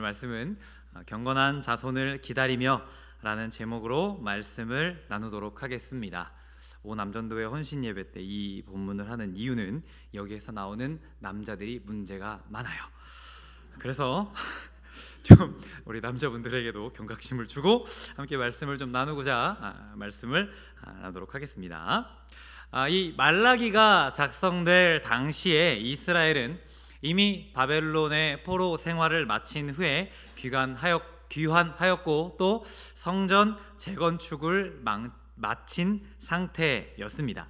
말씀은 경건한 자손을 기다리며 라는 제목으로 말씀을 나누도록 하겠습니다. 오남전도회 헌신 예배 때 이 본문을 하는 이유는 여기에서 나오는 남자들이 문제가 많아요. 그래서 좀 우리 남자분들에게도 경각심을 주고 함께 말씀을 좀 나누고자 말씀을 나누도록 하겠습니다. 이 말라기가 작성될 당시에 이스라엘은 이미 바벨론의 포로 생활을 마친 후에 귀환하였고 또 성전 재건축을 마친 상태였습니다.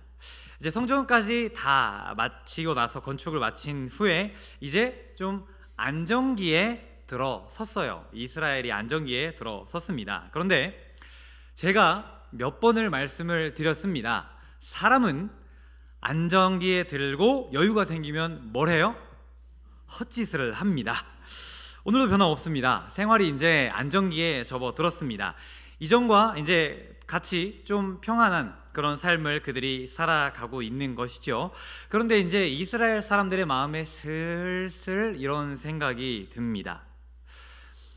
이제 성전까지 다 마치고 나서 건축을 마친 후에 이제 좀 안정기에 들어섰어요. 이스라엘이 안정기에 들어섰습니다. 그런데 제가 몇 번을 말씀을 드렸습니다. 사람은 안정기에 들고 여유가 생기면 뭘 해요? 헛짓을 합니다. 오늘도 변함없습니다. 생활이 이제 안정기에 접어들었습니다. 이전과 이제 같이 좀 평안한 그런 삶을 그들이 살아가고 있는 것이죠. 그런데 이제 이스라엘 사람들의 마음에 슬슬 이런 생각이 듭니다.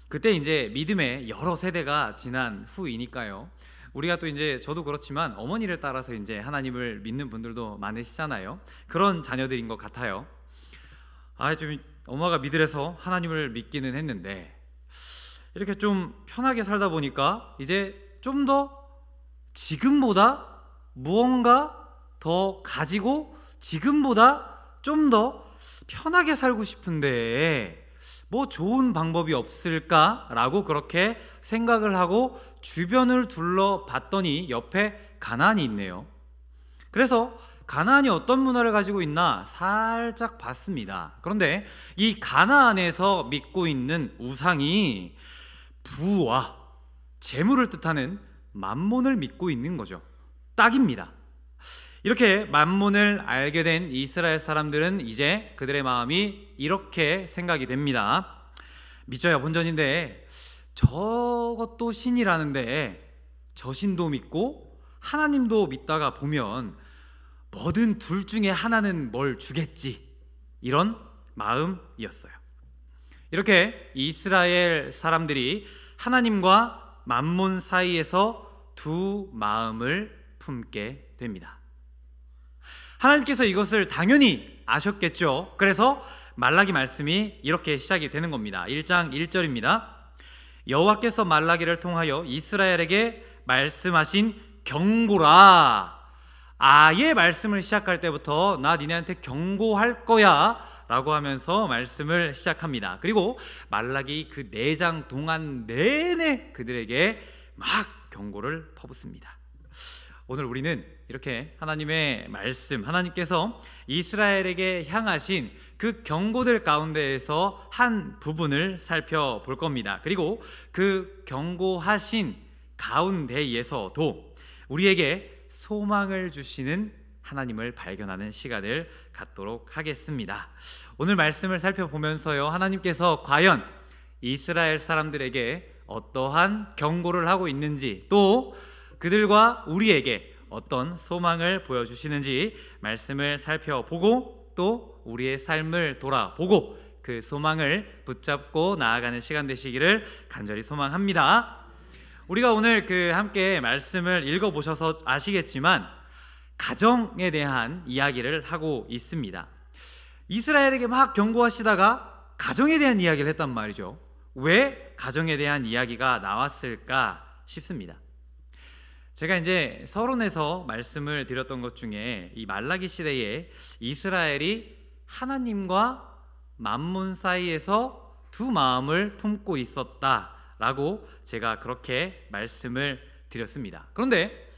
그때 이제 믿음의 여러 세대가 지난 후이니까요. 우리가 또 이제 저도 그렇지만 어머니를 따라서 이제 하나님을 믿는 분들도 많으시잖아요. 그런 자녀들인 것 같아요. 좀 엄마가 믿으래서 하나님을 믿기는 했는데 이렇게 좀 편하게 살다 보니까 이제 좀 더 지금보다 무언가 더 가지고 지금보다 좀 더 편하게 살고 싶은데 뭐 좋은 방법이 없을까라고 그렇게 생각을 하고 주변을 둘러봤더니 옆에 가나안이 있네요. 그래서 가나안이 어떤 문화를 가지고 있나 살짝 봤습니다. 그런데 이 가나안에서 믿고 있는 우상이 부와 재물을 뜻하는 맘몬을 믿고 있는 거죠. 딱입니다. 이렇게 맘몬을 알게 된 이스라엘 사람들은 이제 그들의 마음이 이렇게 생각이 됩니다. 믿져야 본전인데 저것도 신이라는데 저 신도 믿고 하나님도 믿다가 보면 뭐든 둘 중에 하나는 뭘 주겠지, 이런 마음이었어요. 이렇게 이스라엘 사람들이 하나님과 맘몬 사이에서 두 마음을 품게 됩니다. 하나님께서 이것을 당연히 아셨겠죠. 그래서 말라기 말씀이 이렇게 시작이 되는 겁니다. 1장 1절입니다. 여호와께서 말라기를 통하여 이스라엘에게 말씀하신 경고라. 아예 말씀을 시작할 때부터 나 니네한테 경고할 거야 라고 하면서 말씀을 시작합니다. 그리고 말라기 그 4장 동안 내내 그들에게 막 경고를 퍼붓습니다. 오늘 우리는 이렇게 하나님의 말씀, 하나님께서 이스라엘에게 향하신 그 경고들 가운데에서 한 부분을 살펴볼 겁니다. 그리고 그 경고하신 가운데에서도 우리에게 소망을 주시는 하나님을 발견하는 시간을 갖도록 하겠습니다. 오늘 말씀을 살펴보면서요, 하나님께서 과연 이스라엘 사람들에게 어떠한 경고를 하고 있는지, 또 그들과 우리에게 어떤 소망을 보여주시는지 말씀을 살펴보고 또 우리의 삶을 돌아보고 그 소망을 붙잡고 나아가는 시간 되시기를 간절히 소망합니다. 우리가 오늘 함께 말씀을 읽어보셔서 아시겠지만 가정에 대한 이야기를 하고 있습니다. 이스라엘에게 막 경고하시다가 가정에 대한 이야기를 했단 말이죠. 왜 가정에 대한 이야기가 나왔을까 싶습니다. 제가 이제 서론에서 말씀을 드렸던 것 중에 이 말라기 시대에 이스라엘이 하나님과 맘몬 사이에서 두 마음을 품고 있었다라고 제가 그렇게 말씀을 드렸습니다. 그런데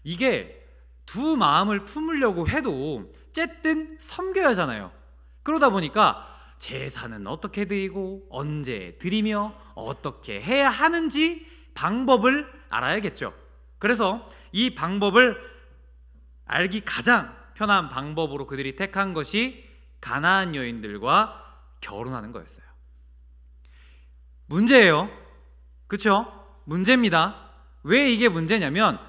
이게 두 마음을 품으려고 해도 어쨌든 섬겨야 하잖아요. 그러다 보니까 제사는 어떻게 드리고 언제 드리며 어떻게 해야 하는지 방법을 알아야겠죠. 그래서 이 방법을 알기 가장 편한 방법으로 그들이 택한 것이 가나안 여인들과 결혼하는 거였어요. 문제예요. 그렇죠? 문제입니다. 왜 이게 문제냐면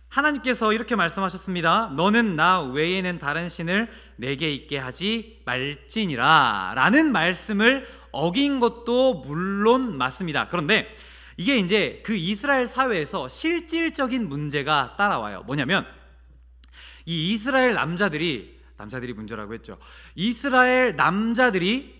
하나님께서 이렇게 말씀하셨습니다. 너는 나 외에는 다른 신을 내게 있게 하지 말지니라 라는 말씀을 어긴 것도 물론 맞습니다. 그런데 이게 이제 그 이스라엘 사회에서 실질적인 문제가 따라와요. 뭐냐면 이 이스라엘 남자들이 문제라고 했죠. 이스라엘 남자들이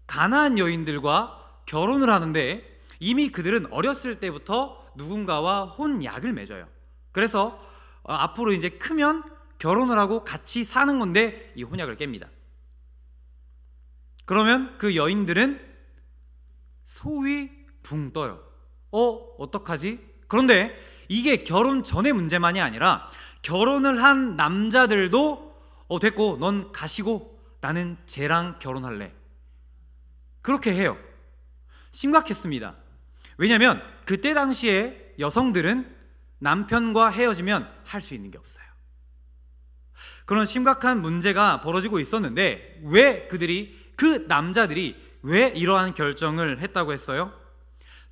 가나안 여인들과 결혼을 하는데 이미 그들은 어렸을 때부터 누군가와 혼약을 맺어요. 그래서 앞으로 이제 크면 결혼을 하고 같이 사는 건데 이 혼약을 깹니다. 그러면 그 여인들은 소위 붕 떠요. 어떡하지? 그런데 이게 결혼 전의 문제만이 아니라 결혼을 한 남자들도 됐고 넌 가시고 나는 쟤랑 결혼할래, 그렇게 해요. 심각했습니다. 왜냐하면 그때 당시에 여성들은 남편과 헤어지면 할 수 있는 게 없어요. 그런 심각한 문제가 벌어지고 있었는데 왜 그 남자들이 왜 이러한 결정을 했다고 했어요?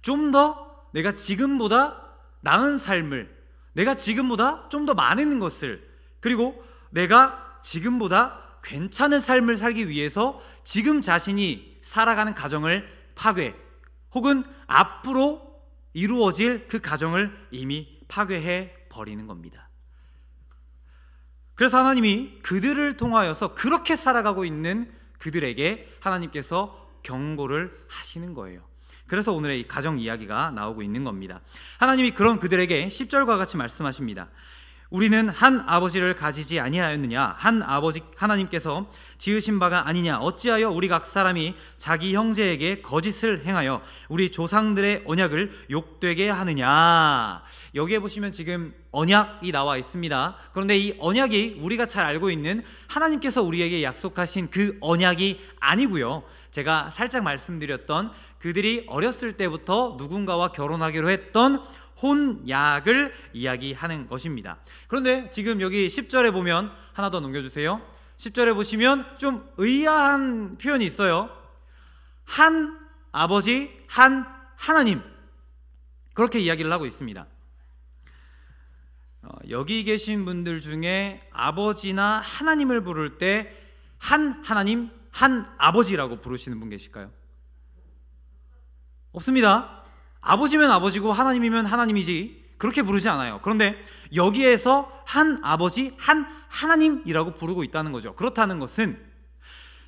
좀 더 내가 지금보다 나은 삶을, 내가 지금보다 좀 더 많은 것을, 그리고 내가 지금보다 괜찮은 삶을 살기 위해서 지금 자신이 살아가는 가정을 파괴, 혹은 앞으로 이루어질 그 가정을 이미 파괴해 버리는 겁니다. 그래서 하나님이 그들을 통하여서 그렇게 살아가고 있는 그들에게 하나님께서 경고를 하시는 거예요. 그래서 오늘의 이 가정 이야기가 나오고 있는 겁니다. 하나님이 그런 그들에게 10절과 같이 말씀하십니다. 우리는 한 아버지를 가지지 아니하였느냐? 한 아버지 하나님께서 지으신 바가 아니냐? 어찌하여 우리 각 사람이 자기 형제에게 거짓을 행하여 우리 조상들의 언약을 욕되게 하느냐? 여기에 보시면 지금 언약이 나와 있습니다. 그런데 이 언약이 우리가 잘 알고 있는 하나님께서 우리에게 약속하신 그 언약이 아니고요, 제가 살짝 말씀드렸던 그들이 어렸을 때부터 누군가와 결혼하기로 했던 혼약을 이야기하는 것입니다. 그런데 지금 여기 10절에 보면, 하나 더 넘겨주세요. 10절에 보시면 좀 의아한 표현이 있어요. 한 아버지, 한 하나님, 그렇게 이야기를 하고 있습니다. 여기 계신 분들 중에 아버지나 하나님을 부를 때 한 하나님, 한 아버지라고 부르시는 분 계실까요? 없습니다. 아버지면 아버지고 하나님이면 하나님이지, 그렇게 부르지 않아요. 그런데 여기에서 한 아버지, 한 하나님이라고 부르고 있다는 거죠. 그렇다는 것은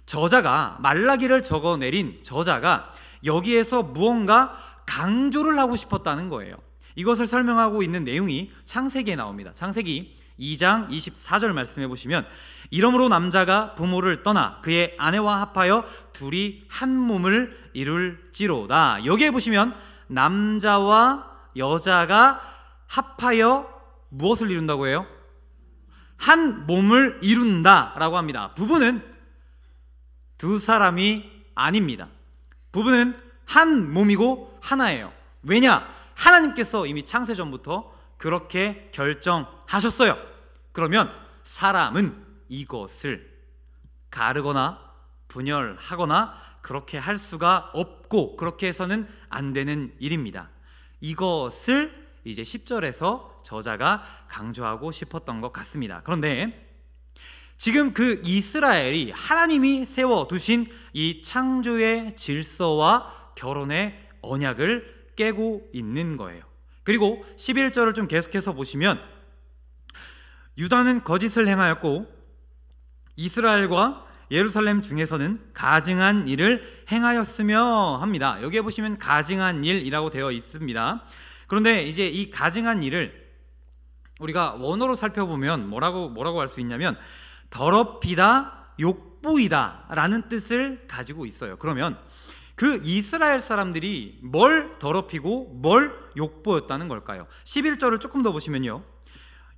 저자가, 말라기를 적어내린 저자가 여기에서 무언가 강조를 하고 싶었다는 거예요. 이것을 설명하고 있는 내용이 창세기에 나옵니다. 창세기 2장 24절 말씀해 보시면, 이러므로 남자가 부모를 떠나 그의 아내와 합하여 둘이 한 몸을 이룰지로다. 여기에 보시면 남자와 여자가 합하여 무엇을 이룬다고 해요? 한 몸을 이룬다라고 합니다. 부부는 두 사람이 아닙니다. 부부는 한 몸이고 하나예요. 왜냐? 하나님께서 이미 창세 전부터 그렇게 결정하셨어요. 그러면 사람은 이것을 가르거나 분열하거나 그렇게 할 수가 없고, 그렇게 해서는 안 되는 일입니다. 이것을 이제 10절에서 저자가 강조하고 싶었던 것 같습니다. 그런데 지금 그 이스라엘이 하나님이 세워두신 이 창조의 질서와 결혼의 언약을 깨고 있는 거예요. 그리고 11절을 좀 계속해서 보시면, 유다는 거짓을 행하였고 이스라엘과 예루살렘 중에서는 가증한 일을 행하였으며 합니다. 여기에 보시면 가증한 일이라고 되어 있습니다. 그런데 이제 이 가증한 일을 우리가 원어로 살펴보면 뭐라고 할 수 있냐면 더럽히다, 욕보이다 라는 뜻을 가지고 있어요. 그러면 그 이스라엘 사람들이 뭘 더럽히고 뭘 욕보였다는 걸까요? 11절을 조금 더 보시면요,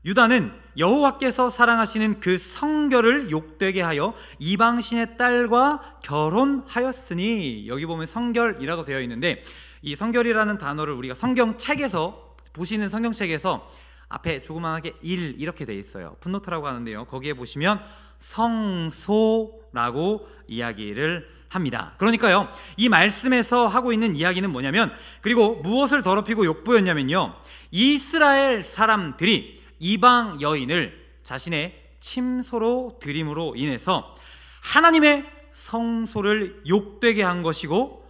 유다는 여호와께서 사랑하시는 그 성결을 욕되게 하여 이방신의 딸과 결혼하였으니, 여기 보면 성결이라고 되어 있는데, 이 성결이라는 단어를 우리가 성경책에서 보시는 성경책에서 앞에 조그만하게 일 이렇게 되어 있어요. 풋노트라고 하는데요, 거기에 보시면 성소라고 이야기를 합니다. 그러니까요, 이 말씀에서 하고 있는 이야기는 뭐냐면, 그리고 무엇을 더럽히고 욕보였냐면요, 이스라엘 사람들이 이방 여인을 자신의 침소로 들임으로 인해서 하나님의 성소를 욕되게 한 것이고,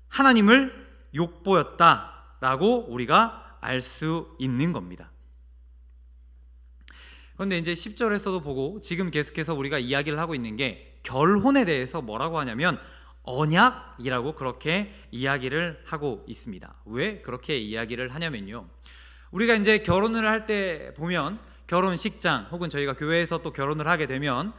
하나님을 욕보였다라고 우리가 알 수 있는 겁니다. 그런데 이제 10절에서도 보고 지금 계속해서 우리가 이야기를 하고 있는 게 결혼에 대해서 뭐라고 하냐면 언약이라고 그렇게 이야기를 하고 있습니다. 왜 그렇게 이야기를 하냐면요, 우리가 이제 결혼을 할 때 보면 결혼식장 혹은 저희가 교회에서 또 결혼을 하게 되면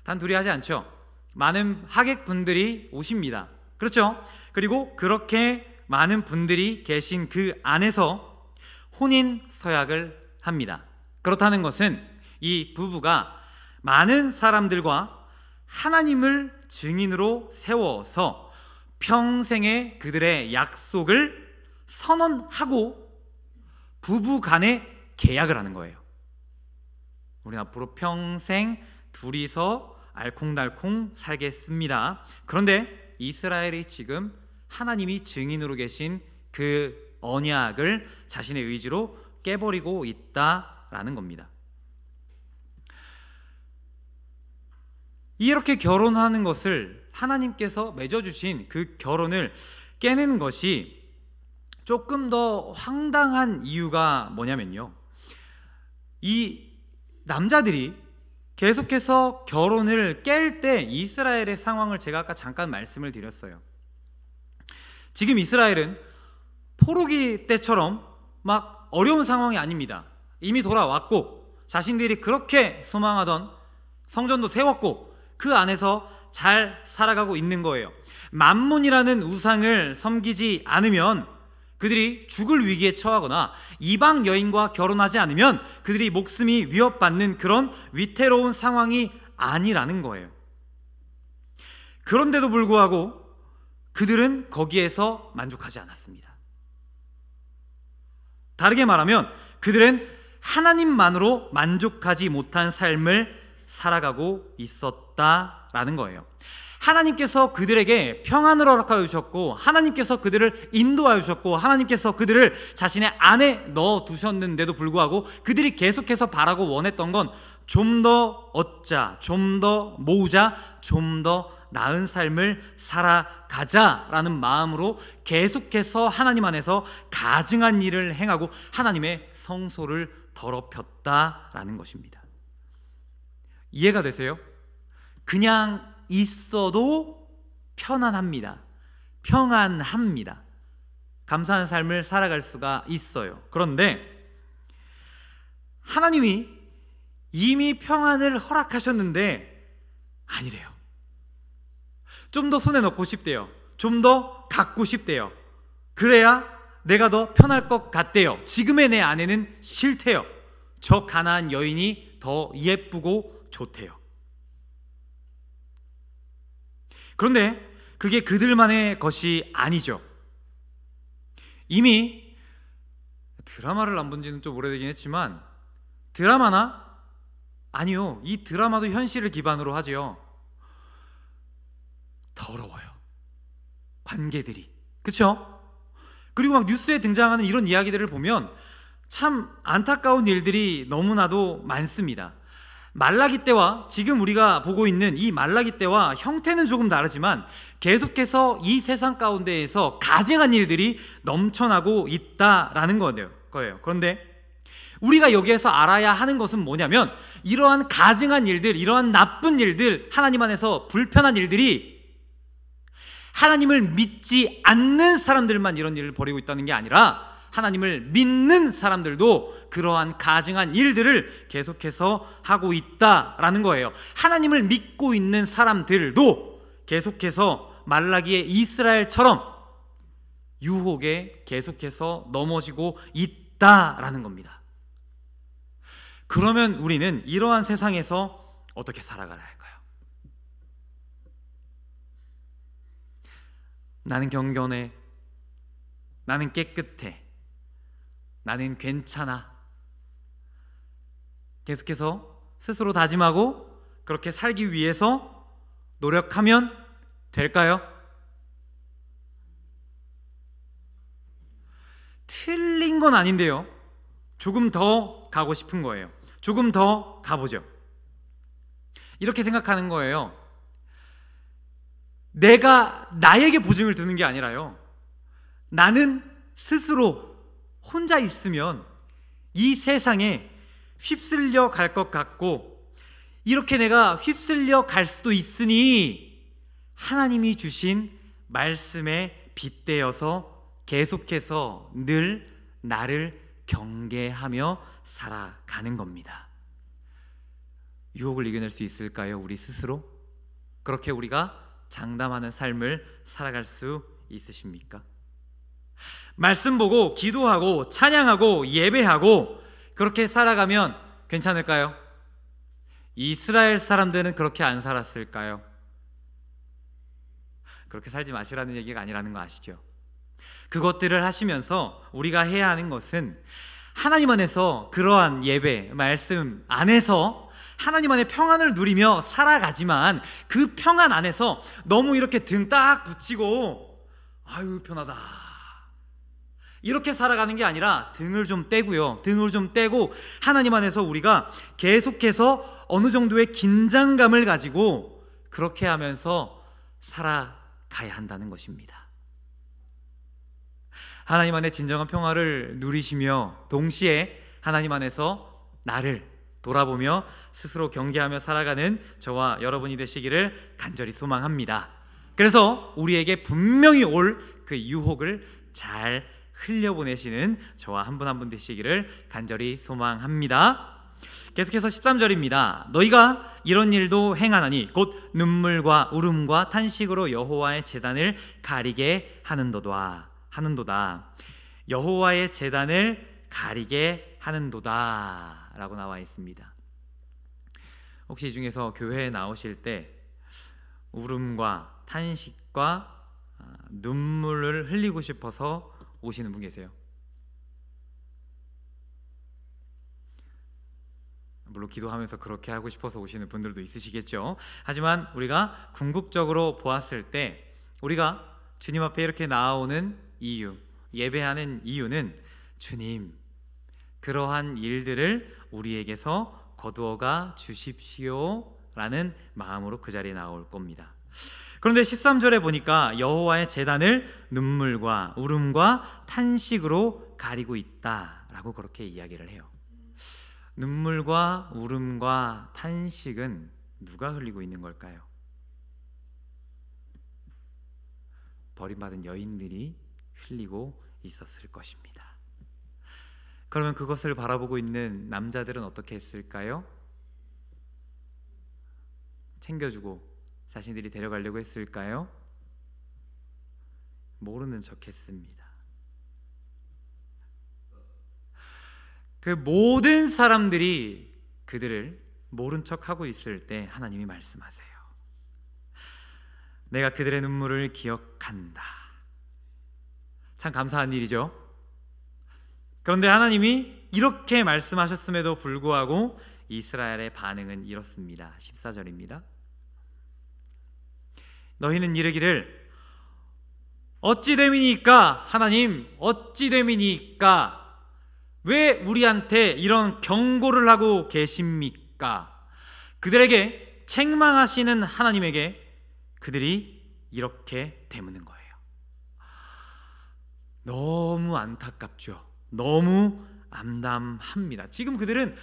단둘이 하지 않죠. 많은 하객분들이 오십니다. 그렇죠? 그리고 그렇게 많은 분들이 계신 그 안에서 혼인 서약을 합니다. 그렇다는 것은 이 부부가 많은 사람들과 하나님을 증인으로 세워서 평생의 그들의 약속을 선언하고 부부 간에 계약을 하는 거예요. 우리는 앞으로 평생 둘이서 알콩달콩 살겠습니다. 그런데 이스라엘이 지금 하나님이 증인으로 계신 그 언약을 자신의 의지로 깨버리고 있다라는 겁니다. 이렇게 결혼하는 것을 하나님께서 맺어주신 그 결혼을 깨는 것이 조금 더 황당한 이유가 뭐냐면요, 이 남자들이 계속해서 결혼을 깰 때 이스라엘의 상황을 제가 아까 잠깐 말씀을 드렸어요. 지금 이스라엘은 포로기 때처럼 막 어려운 상황이 아닙니다. 이미 돌아왔고 자신들이 그렇게 소망하던 성전도 세웠고 그 안에서 잘 살아가고 있는 거예요. 만몬이라는 우상을 섬기지 않으면 그들이 죽을 위기에 처하거나 이방 여인과 결혼하지 않으면 그들이 목숨이 위협받는 그런 위태로운 상황이 아니라는 거예요. 그런데도 불구하고 그들은 거기에서 만족하지 않았습니다. 다르게 말하면 그들은 하나님만으로 만족하지 못한 삶을 살아가고 있었다라는 거예요. 하나님께서 그들에게 평안을 허락하여 주셨고 하나님께서 그들을 인도하여 주셨고 하나님께서 그들을 자신의 안에 넣어 두셨는데도 불구하고 그들이 계속해서 바라고 원했던 건 좀 더 얻자, 좀 더 모으자, 좀 더 나은 삶을 살아가자라는 마음으로 계속해서 하나님 안에서 가증한 일을 행하고 하나님의 성소를 더럽혔다라는 것입니다. 이해가 되세요? 그냥 있어도 편안합니다. 평안합니다. 감사한 삶을 살아갈 수가 있어요. 그런데 하나님이 이미 평안을 허락하셨는데 아니래요. 좀 더 손에 넣고 싶대요. 좀 더 갖고 싶대요. 그래야 내가 더 편할 것 같대요. 지금의 내 아내는 싫대요. 저 가나안 여인이 더 예쁘고 좋대요. 그런데 그게 그들만의 것이 아니죠. 이미 드라마를 안 본 지는 좀 오래되긴 했지만 드라마나 아니요, 이 드라마도 현실을 기반으로 하죠. 더러워요. 관계들이. 그렇죠? 그리고 막 뉴스에 등장하는 이런 이야기들을 보면 참 안타까운 일들이 너무나도 많습니다. 말라기 때와 지금 우리가 보고 있는 이 말라기 때와 형태는 조금 다르지만 계속해서 이 세상 가운데에서 가증한 일들이 넘쳐나고 있다라는 거예요. 그런데 우리가 여기에서 알아야 하는 것은 뭐냐면 이러한 가증한 일들, 이러한 나쁜 일들, 하나님 안에서 불편한 일들이 하나님을 믿지 않는 사람들만 이런 일을 벌이고 있다는 게 아니라 하나님을 믿는 사람들도 그러한 가증한 일들을 계속해서 하고 있다라는 거예요. 하나님을 믿고 있는 사람들도 계속해서 말라기의 이스라엘처럼 유혹에 계속해서 넘어지고 있다라는 겁니다. 그러면 우리는 이러한 세상에서 어떻게 살아가야 할까요? 나는 경건해, 나는 깨끗해, 나는 괜찮아. 계속해서 스스로 다짐하고 그렇게 살기 위해서 노력하면 될까요? 틀린 건 아닌데요. 조금 더 가고 싶은 거예요. 조금 더 가보죠. 이렇게 생각하는 거예요. 내가 나에게 보증을 두는 게 아니라요, 나는 스스로 혼자 있으면 이 세상에 휩쓸려 갈 것 같고, 이렇게 내가 휩쓸려 갈 수도 있으니 하나님이 주신 말씀에 빗대어서 계속해서 늘 나를 경계하며 살아가는 겁니다. 유혹을 이겨낼 수 있을까요? 우리 스스로? 그렇게 우리가 장담하는 삶을 살아갈 수 있으십니까? 말씀 보고 기도하고 찬양하고 예배하고 그렇게 살아가면 괜찮을까요? 이스라엘 사람들은 그렇게 안 살았을까요? 그렇게 살지 마시라는 얘기가 아니라는 거 아시죠? 그것들을 하시면서 우리가 해야 하는 것은 하나님 안에서 그러한 예배, 말씀 안에서 하나님 안에 평안을 누리며 살아가지만, 그 평안 안에서 너무 이렇게 등 딱 붙이고 아유 편하다 이렇게 살아가는 게 아니라 등을 좀 떼고요. 등을 좀 떼고 하나님 안에서 우리가 계속해서 어느 정도의 긴장감을 가지고 그렇게 하면서 살아가야 한다는 것입니다. 하나님 안에 진정한 평화를 누리시며 동시에 하나님 안에서 나를 돌아보며 스스로 경계하며 살아가는 저와 여러분이 되시기를 간절히 소망합니다. 그래서 우리에게 분명히 올 그 유혹을 잘 흘려보내시는 저와 한 분 한 분 되시기를 간절히 소망합니다. 계속해서 13절입니다. 너희가 이런 일도 행하나니 곧 눈물과 울음과 탄식으로 여호와의 제단을 가리게 하는도다. 여호와의 제단을 가리게 하는도다 라고 나와 있습니다. 혹시 이 중에서 교회에 나오실 때 울음과 탄식과 눈물을 흘리고 싶어서 오시는 분 계세요? 물론 기도하면서 그렇게 하고 싶어서 오시는 분들도 있으시겠죠. 하지만 우리가 궁극적으로 보았을 때 우리가 주님 앞에 이렇게 나오는 이유, 예배하는 이유는 주님, 그러한 일들을 우리에게서 거두어가 주십시오 라는 마음으로 그 자리에 나올 겁니다. 그런데 13절에 보니까 여호와의 제단을 눈물과 울음과 탄식으로 가리고 있다라고 그렇게 이야기를 해요. 눈물과 울음과 탄식은 누가 흘리고 있는 걸까요? 버림받은 여인들이 흘리고 있었을 것입니다. 그러면 그것을 바라보고 있는 남자들은 어떻게 했을까요? 챙겨주고 자신들이 데려가려고 했을까요? 모르는 척 했습니다. 그 모든 사람들이 그들을 모른 척하고 있을 때 하나님이 말씀하세요. 내가 그들의 눈물을 기억한다. 참 감사한 일이죠. 그런데 하나님이 이렇게 말씀하셨음에도 불구하고 이스라엘의 반응은 이렇습니다. 14절입니다. 너희는 이르기를 어찌 됨이니까, 하나님 어찌 됨이니까 왜 우리한테 이런 경고를 하고 계십니까? 그들에게 책망하시는 하나님에게 그들이 이렇게 되묻는 거예요. 너무 안타깝죠. 너무 암담합니다. 지금 그들은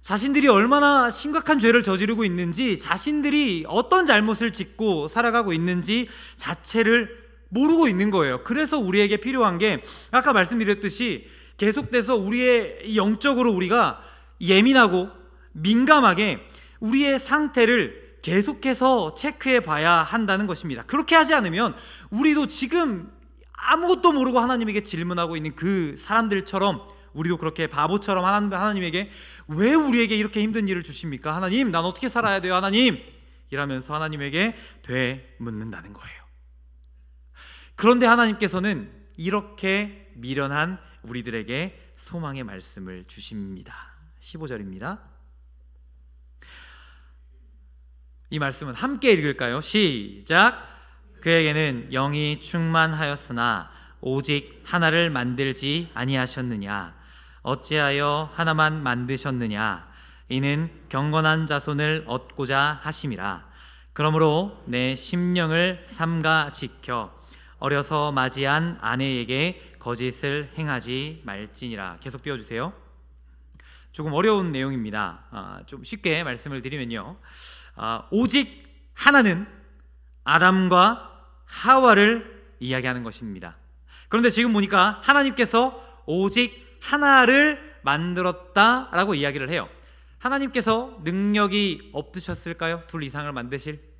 자신들이 얼마나 심각한 죄를 저지르고 있는지, 자신들이 어떤 잘못을 짓고 살아가고 있는지 자체를 모르고 있는 거예요. 그래서 우리에게 필요한 게 아까 말씀드렸듯이 계속돼서 우리의 영적으로 우리가 예민하고 민감하게 우리의 상태를 계속해서 체크해 봐야 한다는 것입니다. 그렇게 하지 않으면 우리도 지금 아무것도 모르고 하나님에게 질문하고 있는 그 사람들처럼 우리도 그렇게 바보처럼 하나님에게 왜 우리에게 이렇게 힘든 일을 주십니까? 하나님, 난 어떻게 살아야 돼요? 하나님, 이라면서 하나님에게 되묻는다는 거예요. 그런데 하나님께서는 이렇게 미련한 우리들에게 소망의 말씀을 주십니다. 15절입니다. 이 말씀은 함께 읽을까요? 시작. 그에게는 영이 충만하였으나 오직 하나를 만들지 아니하셨느냐? 어찌하여 하나만 만드셨느냐? 이는 경건한 자손을 얻고자 하심이라. 그러므로 내 심령을 삼가 지켜 어려서 맞이한 아내에게 거짓을 행하지 말지니라. 계속 띄워주세요. 조금 어려운 내용입니다. 좀 쉽게 말씀을 드리면요, 오직 하나는 아담과 하와를 이야기하는 것입니다. 그런데 지금 보니까 하나님께서 오직 하나를 만들었다라고 이야기를 해요. 하나님께서 능력이 없으셨을까요? 둘 이상을 만드실?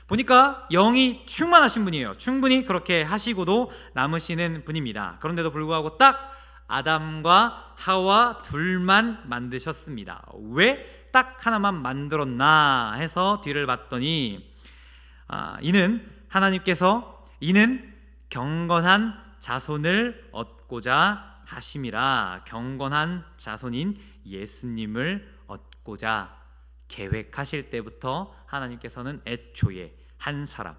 보니까 영이 충만하신 분이에요. 충분히 그렇게 하시고도 남으시는 분입니다. 그런데도 불구하고 딱 아담과 하와 둘만 만드셨습니다. 왜 딱 하나만 만들었나 해서 뒤를 봤더니 이는 하나님께서 이는 경건한 자손을 얻고자 하심이라. 경건한 자손인 예수님을 얻고자 계획하실 때부터 하나님께서는 애초에 한 사람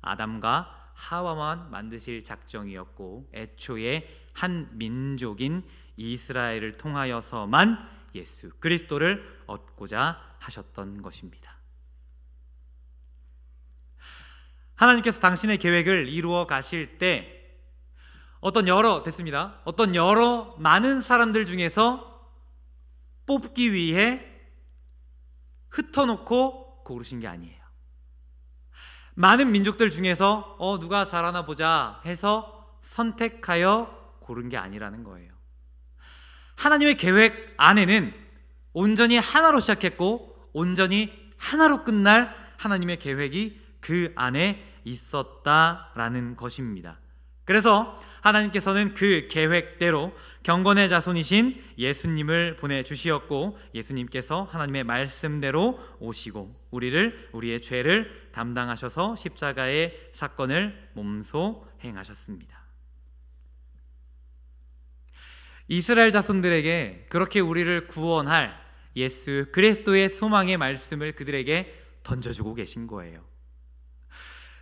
아담과 하와만 만드실 작정이었고, 애초에 한 민족인 이스라엘을 통하여서만 예수 그리스도를 얻고자 하셨던 것입니다. 하나님께서 당신의 계획을 이루어 가실 때 어떤 여러 많은 사람들 중에서 뽑기 위해 흩어놓고 고르신 게 아니에요. 많은 민족들 중에서 누가 잘하나 보자 해서 선택하여 고른 게 아니라는 거예요. 하나님의 계획 안에는 온전히 하나로 시작했고 온전히 하나로 끝날 하나님의 계획이 그 안에 있었다라는 것입니다. 그래서 하나님께서는 그 계획대로 경건의 자손이신 예수님을 보내주시었고, 예수님께서 하나님의 말씀대로 오시고 우리의 죄를 담당하셔서 십자가의 사건을 몸소 행하셨습니다. 이스라엘 자손들에게 그렇게 우리를 구원할 예수 그리스도의 소망의 말씀을 그들에게 던져주고 계신 거예요.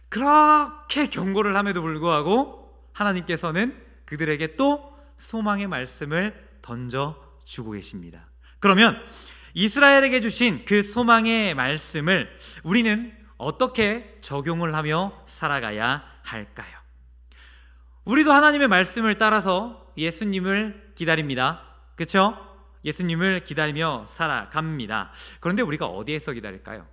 그렇게 경고를 함에도 불구하고 하나님께서는 그들에게 또 소망의 말씀을 던져주고 계십니다. 그러면 이스라엘에게 주신 그 소망의 말씀을 우리는 어떻게 적용을 하며 살아가야 할까요? 우리도 하나님의 말씀을 따라서 예수님을 기다립니다. 그렇죠? 예수님을 기다리며 살아갑니다. 그런데 우리가 어디에서 기다릴까요?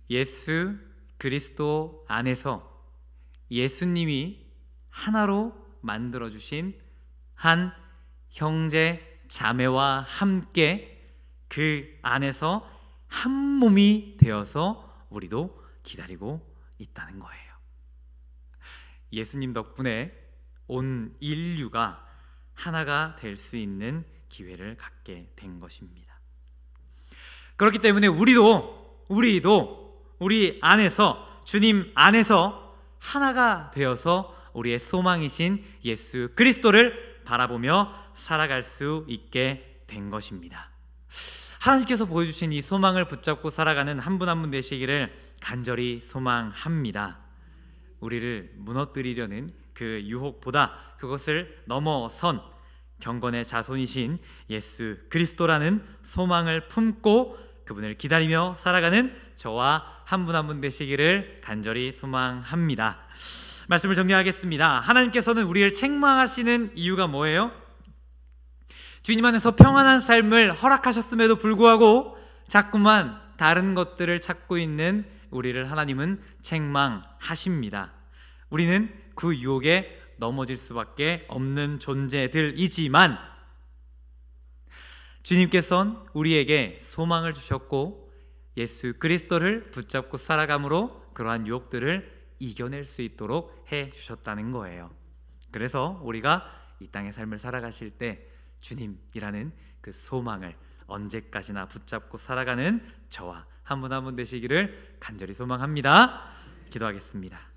예수 그리스도 안에서 예수님이 하나로 만들어주신 한 형제 자매와 함께 그 안에서 한 몸이 되어서 우리도 기다리고 있다는 거예요. 예수님 덕분에 온 인류가 하나가 될 수 있는 기회를 갖게 된 것입니다. 그렇기 때문에 우리도 우리 안에서, 주님 안에서 하나가 되어서 우리의 소망이신 예수 그리스도를 바라보며 살아갈 수 있게 된 것입니다. 하나님께서 보여주신 이 소망을 붙잡고 살아가는 한 분 한 분 되시기를 간절히 소망합니다. 우리를 무너뜨리려는 그 유혹보다 그것을 넘어선 경건의 자손이신 예수 그리스도라는 소망을 품고 그분을 기다리며 살아가는 저와 한 분 한 분 되시기를 간절히 소망합니다. 말씀을 정리하겠습니다. 하나님께서는 우리를 책망하시는 이유가 뭐예요? 주님 안에서 평안한 삶을 허락하셨음에도 불구하고 자꾸만 다른 것들을 찾고 있는 우리를 하나님은 책망하십니다. 우리는 그 유혹에 넘어질 수밖에 없는 존재들이지만 주님께서는 우리에게 소망을 주셨고 예수 그리스도를 붙잡고 살아감으로 그러한 유혹들을 이겨낼 수 있도록 해주셨다는 거예요. 그래서 우리가 이 땅의 삶을 살아가실 때 주님이라는 그 소망을 언제까지나 붙잡고 살아가는 저와 한 분 한 분 되시기를 간절히 소망합니다. 기도하겠습니다.